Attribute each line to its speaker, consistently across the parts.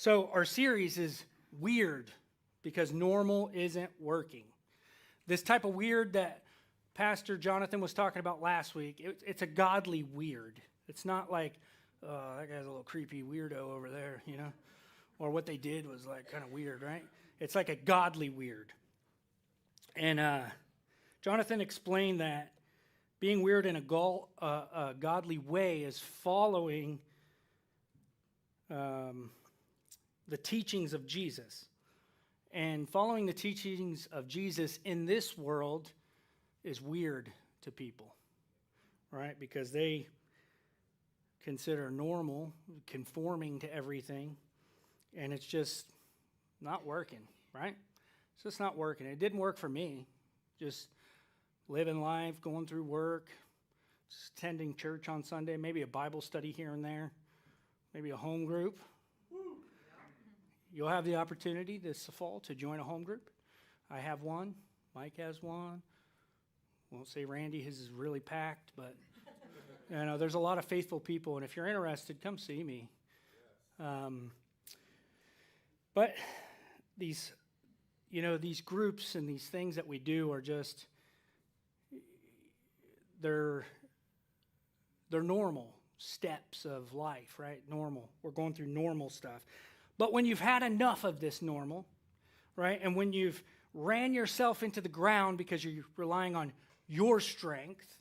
Speaker 1: So our series is weird because normal isn't working. This type of weird that Pastor Jonathan was talking about last week, it's a godly weird. It's not like, oh, that guy's a little creepy weirdo over there, you know? Or what they did was like kind of weird, right? It's like a godly weird. And Jonathan explained that being weird in a godly way is following the teachings of Jesus. And following the teachings of Jesus in this world is weird to people, right? Because they consider normal, conforming to everything, and it's just not working, right? It's just not working. It didn't work for me. Just living life, going through work, just attending church on Sunday, maybe a Bible study here and there, maybe a home group. You'll have the opportunity this fall to join a home group. I have one. Mike has one. Won't say Randy, his is really packed, but you know, there's a lot of faithful people, and if you're interested, come see me. But these groups and these things that we do are just, they're normal steps of life, right? Normal. We're going through normal stuff. But when you've had enough of this normal, right, and when you've ran yourself into the ground because you're relying on your strength,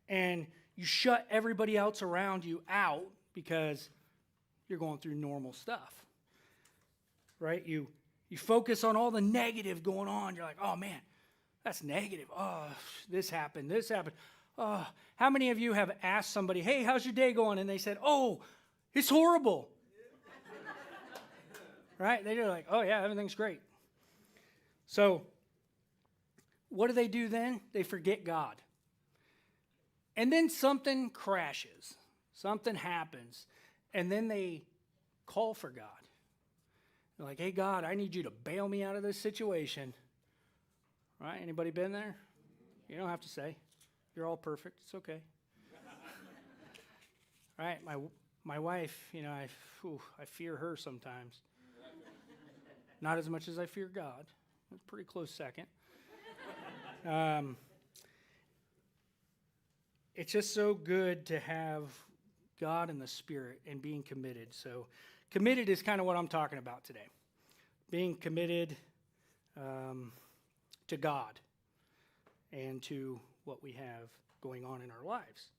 Speaker 1: and you shut everybody else around you out because you're going through normal stuff, right? You focus on all the negative going on. You're like, oh, man, that's negative. Oh, this happened. Oh, how many of you have asked somebody, hey, how's your day going? And they said, oh, it's horrible. Right? They're like, oh, yeah, everything's great. So what do then? They forget God. And then something crashes. Something happens. And then they call for God. They're like, hey, God, I need you to bail me out of this situation. Right? Anybody been there? You don't have to say. You're all perfect. It's okay. Right? My wife, you know, I fear her sometimes. Not as much as I fear God. It's a pretty close second. It's just so good to have God and the Spirit and being committed. So committed is kind of what I'm talking about today. Being committed to God and to what we have going on in our lives.